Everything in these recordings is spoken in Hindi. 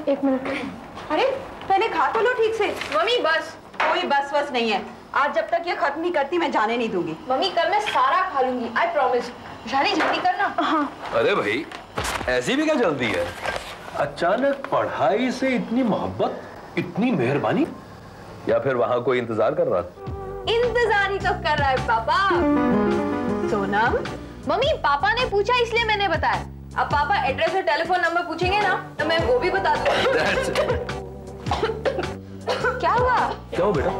एक मिनट। अरे पहले खा तो लो ठीक से। मम्मी बस। कोई बस वस नहीं है, आज जब तक ये खत्म नहीं करती मैं जाने नहीं दूंगी। मम्मी कल मैं सारा खा लूंगी, आई प्रॉमिस। जानी जल्दी करना। हाँ। अरे भाई ऐसी भी क्या जल्दी है? अचानक पढ़ाई से इतनी मोहब्बत, इतनी मेहरबानी, या फिर वहां कोई इंतजार कर रहा? इंतजार ही तो कर रहा है पापा। सोनम, मम्मी पापा ने पूछा इसलिए मैंने बताया। अब पापा एड्रेस और टेलीफोन नंबर पूछेंगे ना तो मैं वो भी बता दूंगी। क्या हुआ? क्या हो बेटा?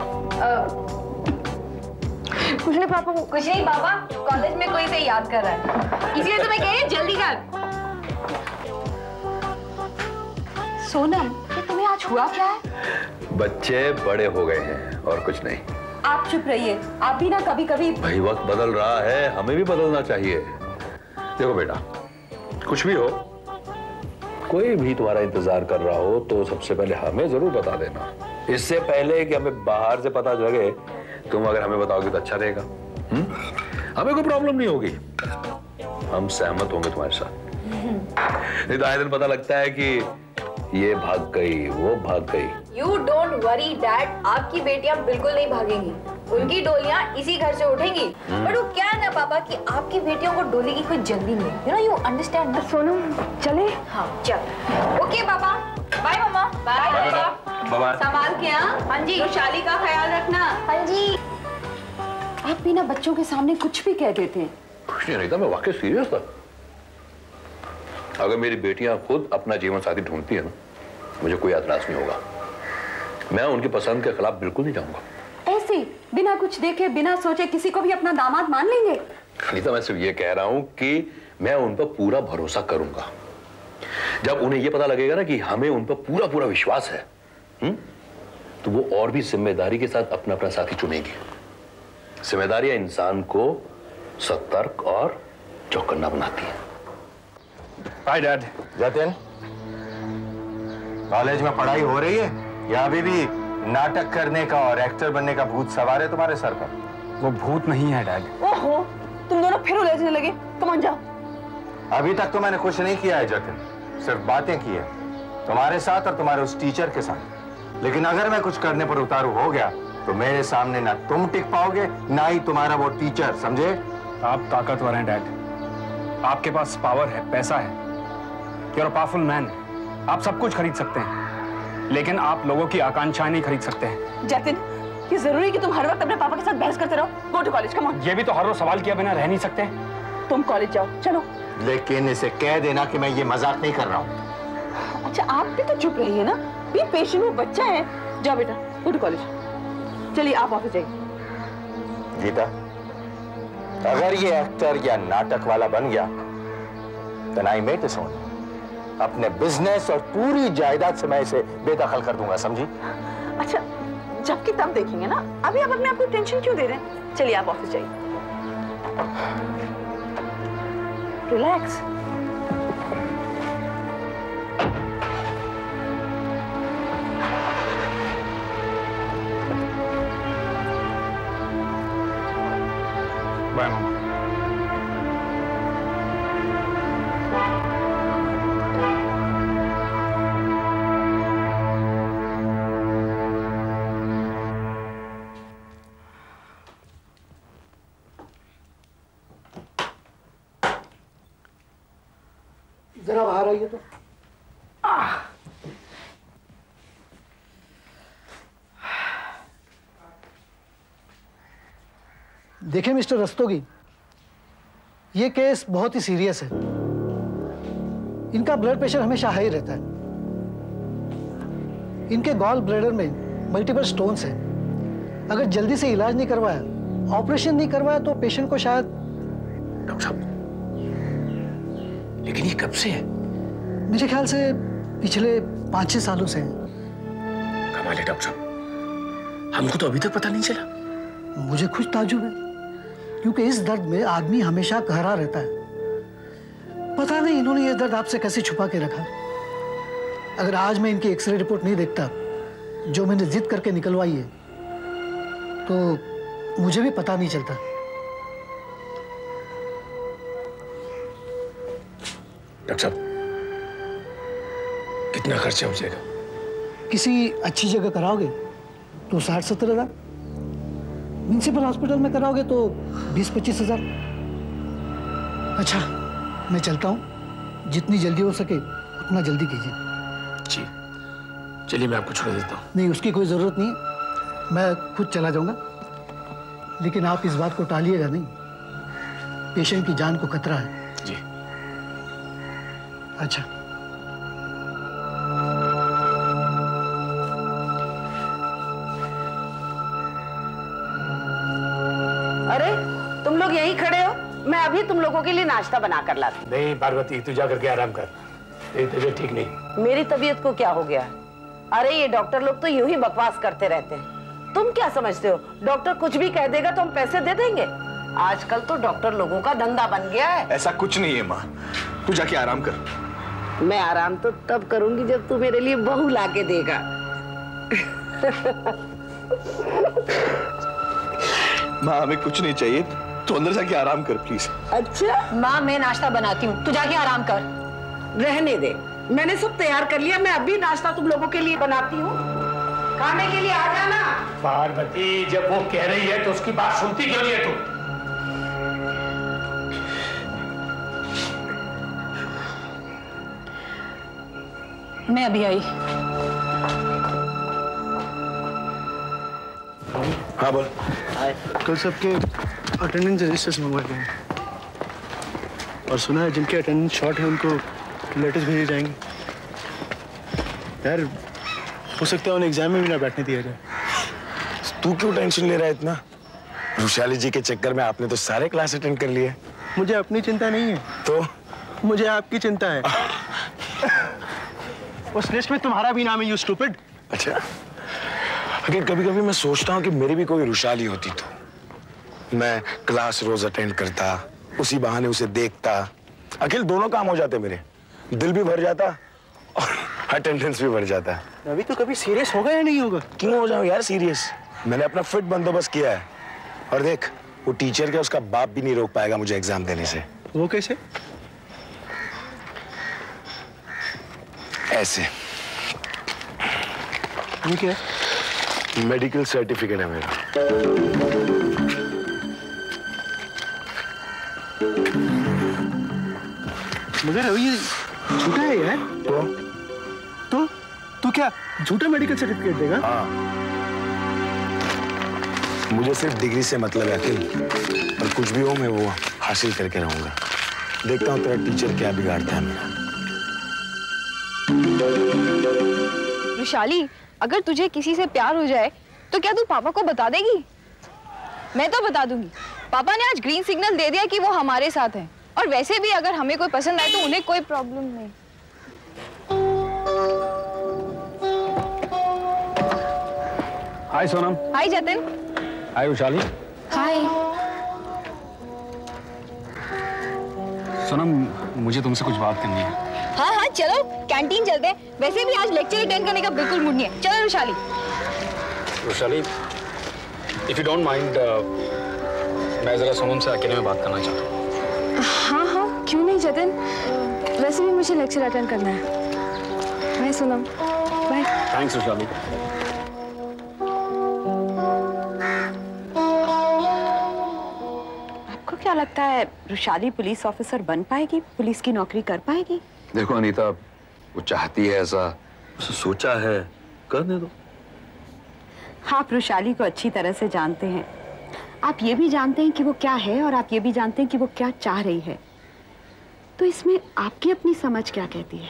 कुछ नहीं पापा, कुछ नहीं पापा, कॉलेज में कोई से याद कर रहा है, इसलिए तो मैं कह रही हूँ जल्दी कर। सोनम, ये तुम्हें आज हुआ क्या है? बच्चे बड़े हो गए हैं और कुछ नहीं। आप चुप रहिए, आप भी ना कभी कभी। भाई वक्त बदल रहा है, हमें भी बदलना चाहिए। देखो बेटा, कुछ भी हो, कोई भी तुम्हारा इंतजार कर रहा हो तो सबसे पहले हमें जरूर बता देना, इससे पहले कि हमें बाहर से पता लगे। तुम अगर हमें बताओगे तो अच्छा रहेगा। हमें कोई प्रॉब्लम नहीं होगी, हम सहमत होंगे तुम्हारे साथ। नहीं तो आए दिन पता लगता है कि ये भाग गई, वो भाग गई। You don't worry डैड, आपकी बेटियां बिल्कुल नहीं भागेंगी, उनकी डोलियां इसी घर से उठेंगी। पर वो क्या है ना पापा कि आपकी बेटियों को डोली की कोई जल्दी नहीं है। You understand ना? सोनू चले? हाँ चल। ओके पापा, बाय मम्मा। बाय पापा। बाय। संभाल के। हाँ जी, तो शाली का ख्याल रखना। हाँ जी। आप भी ना बच्चों के सामने कुछ भी कह देते हैं। कुछ नहीं था, मैं वाकई सीरियस था। अगर मेरी बेटियां खुद अपना जीवन साथी ढूंढती है ना, मुझे कोई एतराज नहीं होगा। मैं उनकी पसंद के खिलाफ बिल्कुल नहीं जाऊंगा। ऐसे बिना कुछ देखे, बिना सोचे किसी को भी अपना दामाद मान लेंगे? अनीता, मैं सिर्फ ये कह रहा हूं कि मैं उन पर पूरा भरोसा करूंगा। जब उन्हें ये पता लगेगा ना कि हमें उन पर पूरा पूरा विश्वास है, तो वो और भी जिम्मेदारी के साथ अपना अपना साथी चुनेगी। जिम्मेदारियां इंसान को सतर्क और चौकन्ना बनाती है। Hi dad. जतिन, कॉलेज में पढ़ाई हो रही है या अभी भी नाटक करने का और एक्टर बनने का भूत सवार है तुम्हारे सर पर? वो भूत नहीं है डैड। ओहो, तुम दोनों फिर उलझने लगे। कम ऑन जाओ। अभी तक तो मैंने कुछ नहीं किया है जतिन, सिर्फ बातें की है तुम्हारे साथ और तुम्हारे उस टीचर के साथ। लेकिन अगर मैं कुछ करने पर उतारू हो गया तो मेरे सामने ना तुम टिक पाओगे ना ही तुम्हारा वो टीचर, समझे? आप ताकतवर हैं डैड, आपके पास पावर है, पैसा है, you're a powerful man। आप सब कुछ खरीद सकते हैं, लेकिन आप लोगों की आकांक्षाएं नहीं खरीद सकते हैं। जतिन, ये जरूरी है कि तुम हर वक्त अपने पापा के साथ बहस करते रहो? Go to college, come on. ये भी तो हर रोज सवाल किया बिना रह नहीं सकते। तुम कॉलेज जाओ, चलो। लेकिन इसे कह देना कि मैं ये मजाक नहीं कर रहा हूँ। अच्छा, आप भी तो चुप रहिए ना, बी पेशेंट, वो बच्चा है। जाओ बेटा, गो टू कॉलेज। चलिए आप ऑफिस जाइए। गीता, अगर ये एक्टर या नाटक वाला बन गया then I made this one। अपने बिजनेस और पूरी जायदाद से मैं इसे बेदखल कर दूंगा, समझी? अच्छा, जबकि तब देखेंगे ना, अभी आप अपने आप को टेंशन क्यों दे रहे हैं? चलिए आप ऑफिस जाइए। रिलैक्स। बाय मम्मा। जरा बाहर आइए तो। देखिए मिस्टर रस्तोगी, ये केस बहुत ही सीरियस है। इनका ब्लड प्रेशर हमेशा हाई रहता है। इनके गॉल ब्लैडर में मल्टीपल स्टोन्स हैं। अगर जल्दी से इलाज नहीं करवाया, ऑपरेशन नहीं करवाया तो पेशेंट को शायद। डॉक्टर साहब, लेकिन ये कब से है? मुझे ख्याल से पिछले 5-6 सालों से है। कमाल है डॉक्टर साहब, हमको तो अभी तक पता नहीं चला। मुझे कुछ ताज्जुब है, क्योंकि इस दर्द में आदमी हमेशा कहरा रहता है। पता नहीं इन्होंने ये दर्द आपसे कैसे छुपा के रखा। अगर आज मैं इनकी एक्सरे रिपोर्ट नहीं देखता, जो मैंने जिद करके निकलवाई है, तो मुझे भी पता नहीं चलता। डॉक्टर साहब, कितना खर्चा हो जाएगा? किसी अच्छी जगह कराओगे तो 60-70 हज़ार, म्यूनिसिपल हॉस्पिटल में कराओगे तो 20-25 हज़ार। अच्छा, मैं चलता हूँ, जितनी जल्दी हो सके उतना जल्दी कीजिए। जी चलिए, मैं आपको छोड़ देता हूँ। नहीं, उसकी कोई ज़रूरत नहीं है, मैं खुद चला जाऊँगा। लेकिन आप इस बात को टालिएगा नहीं, पेशेंट की जान को खतरा है। जी। अच्छा। अरे तुम लोग यहीं खड़े हो, मैं अभी तुम लोगों के लिए नाश्ता बना कर लाती। नहीं पार्वती, तू जा करके आराम कर, तेरी तबीयत ठीक नहीं। मेरी तबीयत को क्या हो गया है? अरे ये डॉक्टर लोग तो यूं ही बकवास करते रहते हैं। तुम क्या समझते हो, डॉक्टर कुछ भी कह देगा तो हम पैसे दे देंगे? आजकल तो डॉक्टर लोगों का धंधा बन गया है। ऐसा कुछ नहीं है माँ, तू जाके आराम कर। मैं आराम तो तब करूंगी जब तू मेरे लिए बहू लाके देगा। माँ हमें कुछ नहीं चाहिए, तू अंदर जाके आराम कर प्लीज। अच्छा माँ, मैं नाश्ता बनाती हूँ, तू जाके आराम कर। रहने दे, मैंने सब तैयार कर लिया, मैं अभी नाश्ता तुम लोगों के लिए बनाती हूँ, खाने के लिए आ जाना। पार्वती, जब वो कह रही है तो उसकी बात सुनती क्यों नहीं है तू? मैं अभी आई। हाँ बोल। कल सबके अटेंडेंस रजिस्टर्स मंगवाए गए हैं और सुना है जिनके अटेंडेंस शॉर्ट है उनको लेटर्स भेजे जाएंगे। यार हो सकता है उन्हें एग्जाम में भी ना बैठने दिया जाए। तू क्यों टेंशन ले रहा है इतना? वैशाली जी के चक्कर में आपने तो सारे क्लास अटेंड कर लिए। मुझे अपनी चिंता नहीं है, तो मुझे आपकी चिंता है। उस लिस्ट में तुम्हारा भी नाम है, यू स्टूपिड। अच्छा, अगर कभी कभी मैं सोचता हूँ कि मेरी भी कोई वैशाली होती तो मैं क्लास रोज अटेंड करता, उसी बहाने उसे देखता, अखिल दोनों काम हो जाते, मेरे दिल भी भर जाता और अटेंडेंस भी बढ़ जाता। अभी तो कभी सीरियस होगा या नहीं होगा? क्यों हो जाऊं यार सीरियस? मैंने अपना फिट बंदोबस्त किया है और देख, वो टीचर के उसका बाप भी नहीं रोक पाएगा मुझे एग्जाम देने से। वो कैसे? ऐसे। ये क्या? मेडिकल सर्टिफिकेट है मेरा। मगर अभी ये झूठा है यार। तो तू क्या झूठा मेडिकल सर्टिफिकेट देगा? हाँ, मुझे सिर्फ डिग्री से मतलब है अखिल, और कुछ भी हो मैं वो हासिल करके रहूंगा। देखता हूँ तेरा टीचर क्या बिगाड़ता है मेरा। वैशाली, अगर तुझे किसी से प्यार हो जाए तो क्या तू पापा को बता देगी? मैं तो बता दूंगी। पापा ने आज ग्रीन सिग्नल दे दिया कि वो हमारे साथ हैं, और वैसे भी अगर हमें कोई पसंद आए तो उन्हें कोई प्रॉब्लम नहीं। हाय सोनम। हाय जतिन। हाय वैशाली। हाय। सोनम, मुझे तुमसे कुछ बात करनी है। हाँ हाँ चलो, कैंटीन चलते हैं। वैसे भी आज लेक्चर अटेंड करने का बिल्कुल मूड नहीं है। चलो Vaishali. Vaishali, if you don't mind, मैं जरा सोनम से अकेले में बात करना चाहता हूँ। हाँ हाँ क्यों नहीं जतिन, वैसे भी मुझे लेक्चर अटेंड करना है। Bye Sonam. Bye. Thanks Vaishali. आपको क्या लगता है वैशाली पुलिस ऑफिसर बन पाएगी, पुलिस की नौकरी कर पाएगी? देखो अनीता, वो चाहती है ऐसा, उसे सोचा है, करने दो। आप वैशाली को अच्छी तरह से जानते हैं। आप ये भी जानते हैं कि वो क्या है और आप ये भी जानते हैं कि वो क्या चाह रही है। तो इसमें आपकी अपनी समझ क्या कहती है?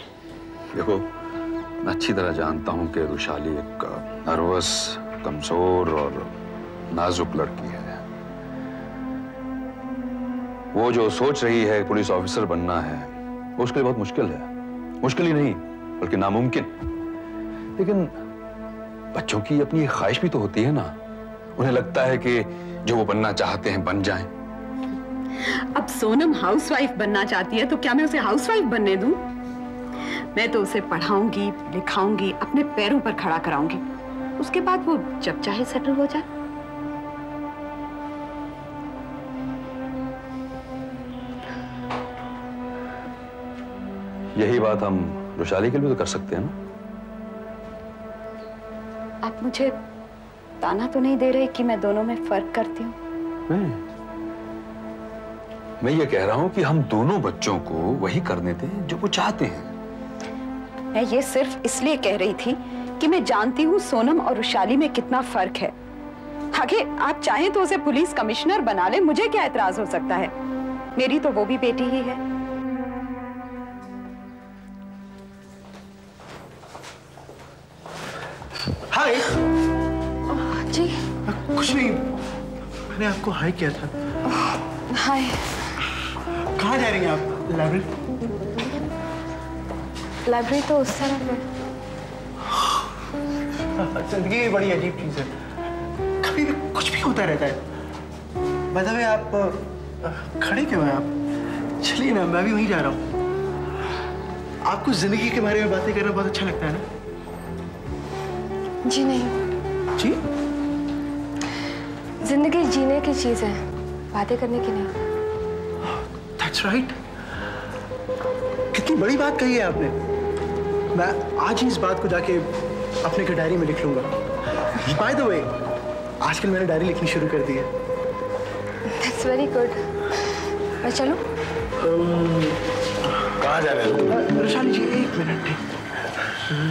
देखो, मैं अच्छी तरह जानता हूँ कि वैशाली एक नर्वस, कमजोर और नाजुक लड़की है। वो जो सोच रही है पुलिस ऑफिसर बनना है, वो उसके लिए बहुत मुश्किल है। मुश्किल ही नहीं बल्कि नामुमकिन। लेकिन बच्चों की अपनी एक ख्वाहिश भी तो होती है ना। उन्हें लगता है कि जो वो बनना चाहते हैं बन जाएं। अब सोनम हाउसवाइफ बनना चाहती है तो क्या मैं उसे हाउसवाइफ बनने दूं? मैं तो उसे पढ़ाऊंगी, लिखाऊंगी, अपने पैरों पर खड़ा कराऊंगी। उसके बाद वो जब चाहे सेटल हो जाए। यही बात हम रुशाली के लिए तो कर सकते हैं ना। आप मुझे ताना तो नहीं दे रहे कि मैं दोनों में फर्क करती हूँ? मैं ये कह रहा हूं कि हम दोनों बच्चों को वही करने दें जो वो चाहते हैं। मैं ये सिर्फ इसलिए कह रही थी कि मैं जानती हूँ सोनम और रुशाली में कितना फर्क है। आगे आप चाहें तो उसे पुलिस कमिश्नर बना ले, मुझे क्या एतराज हो सकता है? मेरी तो वो भी बेटी ही है। हाय। जी कुछ नहीं, मैंने आपको हाय किया था। हाय। कहाँ जा रही हैं आप? लाइब्रेरी? लाइब्रेरी तो उस तरफ है। जिंदगी बड़ी अजीब चीज है, कभी भी कुछ भी होता रहता है। बाय द वे आप खड़े क्यों हैं आप? चलिए ना, मैं भी वहीं जा रहा हूँ। आपको जिंदगी के बारे में बातें करना बहुत अच्छा लगता है ना? जी नहीं। जी? जिंदगी जीने की चीज है, बातें करने की नहीं। That's right. कितनी बड़ी बात कही है आपने। मैं आज ही इस बात को जाके अपने की डायरी में लिख लूंगा। By the way, आजकल मैंने डायरी लिखनी शुरू कर दी है। That's very good. मैं चलूं? कहाँ जा रहे हो? रुशाली जी एक मिनट।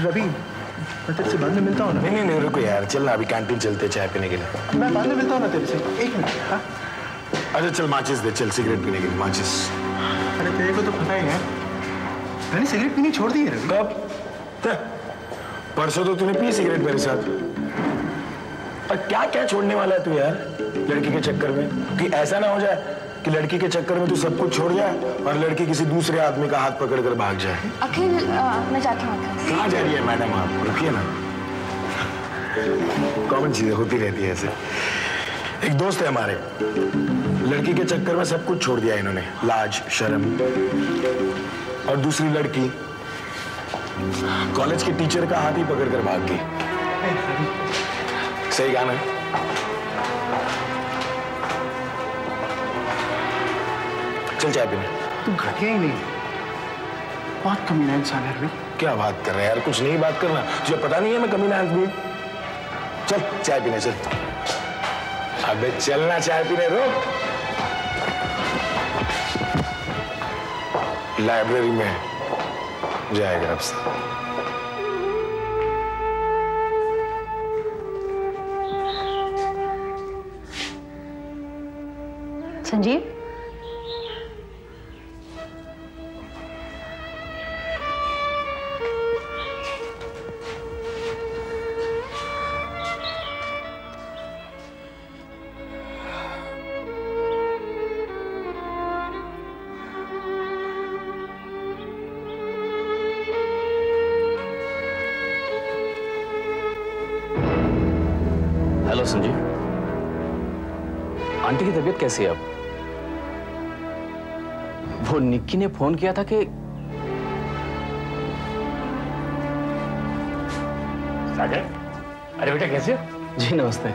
रवि, मैं तेरे से बाद में मिलता हूँ ना। नहीं रुको यार, चल ना, अभी कैंटीन चलते चाय पीने के लिए। मैं बाद में मिलता हूँ ना तेरे से, एक मिनट। हाँ? अच्छा चल माचिस दे, चल सिगरेट पीने के लिए माचिस। अरे तेरे को तो पता ही है, मैंने सिगरेट पीनी छोड़ दी है। कब? परसों तो तूने पी सिगरेट मेरे साथ। और क्या क्या छोड़ने वाला है तू यार लड़की के चक्कर में? कि ऐसा ना हो जाए कि लड़की के चक्कर में तू सब कुछ छोड़ जाए और लड़की किसी दूसरे आदमी का हाथ पकड़ कर भाग जाए। अखिल, मैं जाती हूँ। कहाँ जा रही है मैडम आप? रुकिए ना, कॉमन चीजें होती रहती है ऐसे। एक दोस्त है हमारे, लड़की के चक्कर में सब कुछ छोड़ दिया इन्होंने, लाज शर्म। और दूसरी लड़की कॉलेज के टीचर का हाथ ही पकड़कर भाग गई। सही गाना है। चल चाय पीने। तू घटिया ही नहीं, बहुत कमीना इंसान है। क्या बात कर रहे हैं यार, कुछ नहीं बात करना, तुझे पता नहीं है मैं कमीना आदमी। चल चाय पीने चल। अबे चलना चाय पीने, रुक। लाइब्रेरी में जाएगा अब से। संजीव, हेलो संजीव, आंटी की तबीयत कैसी है अब? वो निक्की ने फोन किया था कि सागर, अरे बेटा कैसे हो? जी नमस्ते।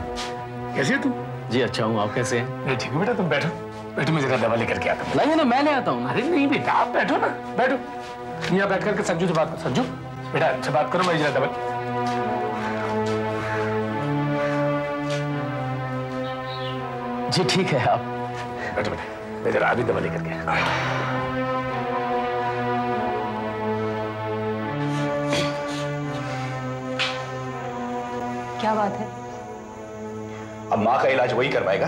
कैसे हो तुम? जी अच्छा हूँ, आप कैसे हैं? मैं ठीक हूँ बेटा, तुम बैठो। बैठो, मैं जरा दवा लेकर के आता हूँ। लाइए ना, मैं ले आता हूँ। अरे नहीं बेटा, आप बैठो ना, बैठो। यहाँ बैठ करके संजू से बात करो। संजू बेटा अच्छा बात करो, मैं जरा दवा। जी ठीक है, आप बैठो बेटा, मैं जरा अभी दवा लेकर के। क्या बात है? अब माँ का इलाज वही करवाएगा।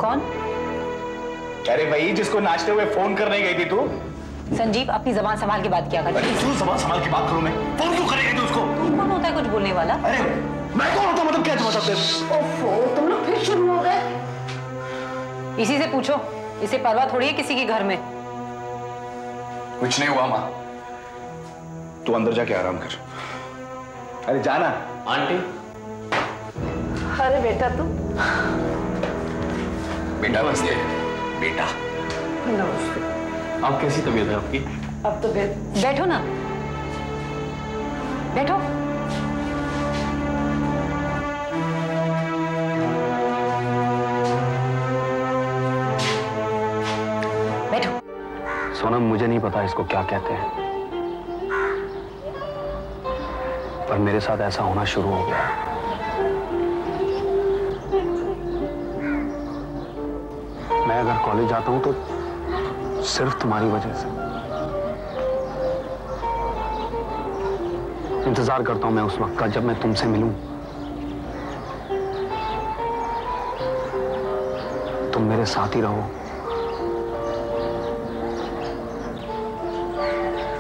कौन? अरे वही जिसको नाचते हुए फोन करने गई थी तू। संजीव, अपनी जबान संभाल के बात किया कर। क्यों जबान संभाल के बात करूं मैं? फोन क्यों करेगी तू उसको? तुम कौन होता है कुछ बोलने वाला? अरे मैं कौन होता, मतलब क्या मतलब? ओफो, तुम लोग फिर शुरू हो गए। इसी से पूछो, इसे परवाह थोड़ी है किसी के घर में। कुछ नहीं हुआ माँ, तू अंदर जाके आराम कर। अरे जाना। आंटी। अरे बेटा तू। बेटा नमस्ते। बेटा नमस्ते। आप कैसी तबीयत है आपकी? अब तो बैठो ना, बैठो। सोनम, मुझे नहीं पता इसको क्या कहते हैं। पर मेरे साथ ऐसा होना शुरू हो गया। मैं अगर कॉलेज जाता हूं तो सिर्फ तुम्हारी वजह से। इंतजार करता हूं मैं उस वक्त का जब मैं तुमसे मिलूं, तुम मेरे साथ ही रहो।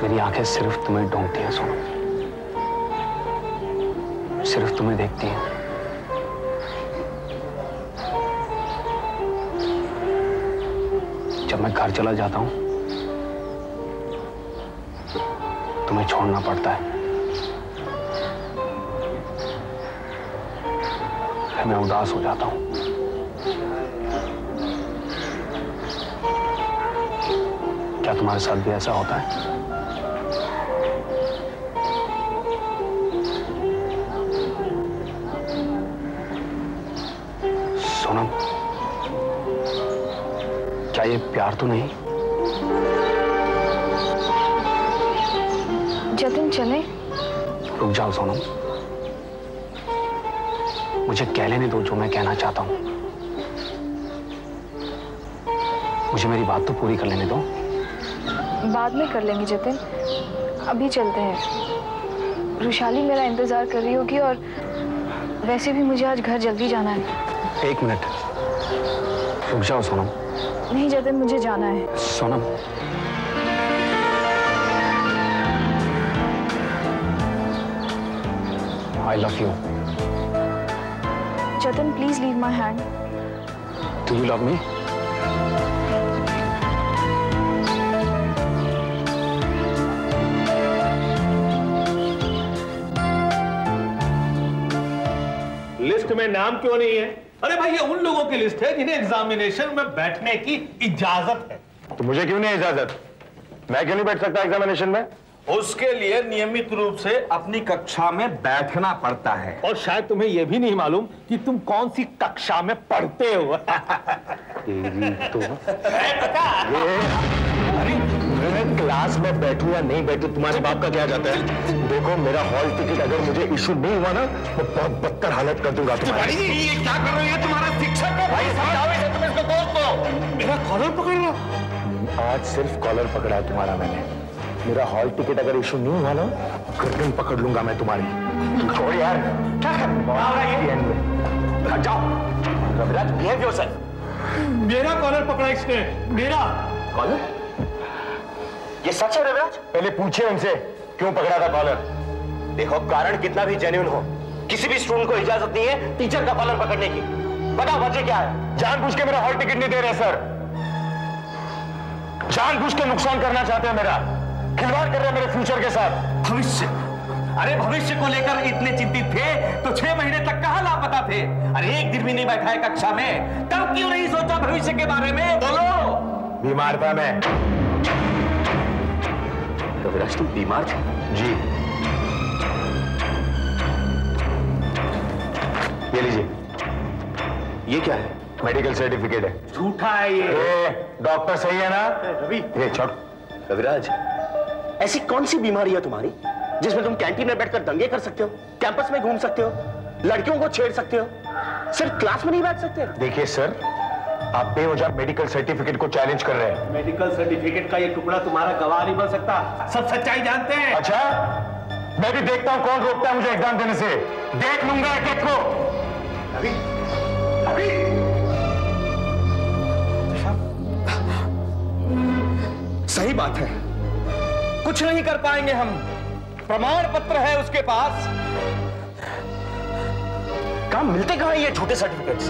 मेरी आंखें सिर्फ तुम्हें ढूंढती हैं सोनम, सिर्फ तुम्हें देखती हैं। जब मैं घर चला जाता हूं तुम्हें छोड़ना पड़ता है, फिर मैं उदास हो जाता हूं। क्या तुम्हारे साथ भी ऐसा होता है? सोनम, क्या ये प्यार तो नहीं? जतिन चले? रुक जाओ सोनम, मुझे कह लेने दो जो मैं कहना चाहता हूं। मुझे मेरी बात तो पूरी कर लेने दो। बाद में कर लेंगे जतिन, अभी चलते हैं। रुशाली मेरा इंतजार कर रही होगी और वैसे भी मुझे आज घर जल्दी जाना है। 1 मिनट रुक जाओ सोनम। नहीं जतिन, मुझे जाना है। Sonam, I love you. Jatin, please leave my hand. Do you love me? List में नाम क्यों नहीं है? अरे भाई, ये उन लोगों की लिस्ट है जिन्हें एग्जामिनेशन में बैठने की इजाजत है। तो मुझे क्यों नहीं इजाजत? मैं क्यों नहीं बैठ सकता एग्जामिनेशन में? उसके लिए नियमित रूप से अपनी कक्षा में बैठना पड़ता है, और शायद तुम्हें यह भी नहीं मालूम कि तुम कौन सी कक्षा में पढ़ते हो। मैं क्लास में बैठूं या नहीं बैठूं तुम्हारे बाप का क्या जाता है? देखो, मेरा हॉल टिकट अगर मुझे इशू नहीं हुआ ना तो बहुत बदतर हालत कर दूंगा तुम्हारी। ये क्या कर रहे हैं? तुम्हारा शिक्षक है भाई, समझाओ इसे, तुम इसको दोस्त हो। मेरा कॉलर पकड़ लो। आज सिर्फ कॉलर पकड़ा है तुम्हारा मैंने। मेरा हॉल टिकट अगर इशू नहीं हुआ ना, गर्दन पकड़ लूंगा मैं तुम्हारी। छोड़ यार, क्या कर जाओ। Raviraj, behave yourself. मेरा कॉलर पकड़ा इसने, मेरा कॉलर? ये सच है रविराज? पहले पूछिए उनसे क्यों पकड़ा था कॉलर। देखो, कारण कितना भी जेन्युइन हो, किसी भी स्टूडेंट को इजाजत नहीं है टीचर का कॉलर पकड़ने की। बताओ वजह क्या है? जानबूझ के मेरा हॉल टिकट नहीं दे रहे सर, जानबूझ के नुकसान करना चाहते हैं मेरा, खिलवाड़ कर रहे हैं मेरे फ्यूचर के साथ। भविष्य? अरे भविष्य को लेकर इतने चिंतित थे तो 6 महीने तक कहां लापता थे? अरे एक दिन भी नहीं बैठा है कक्षा में, तब क्यों नहीं सोचा भविष्य के बारे में? बोलो। बीमार था मैं। रविराज, तुम बीमार थे? जी। ये लीजिए। ये क्या है? मेडिकल सर्टिफिकेट है। झूठा है ये। डॉक्टर सही है ना? रवि, ये छोड़। रविराज, ऐसी कौन सी बीमारी है तुम्हारी जिसमें तुम कैंटीन में बैठकर दंगे कर सकते हो, कैंपस में घूम सकते हो, लड़कियों को छेड़ सकते हो, सिर्फ क्लास में नहीं बैठ सकते? देखिए सर, आप बेवजह मेडिकल सर्टिफिकेट को चैलेंज कर रहे हैं। मेडिकल सर्टिफिकेट का ये टुकड़ा तुम्हारा गवाह नहीं बन सकता, सब सच्चाई जानते हैं। अच्छा, मैं भी देखता हूं कौन रोकता है मुझे एग्जाम देने से। देख लूंगा एक को। अभी अभी सही बात है, कुछ नहीं कर पाएंगे हम। प्रमाण पत्र है उसके पास। कहां मिलते कहां ये झूठे सर्टिफिकेट्स?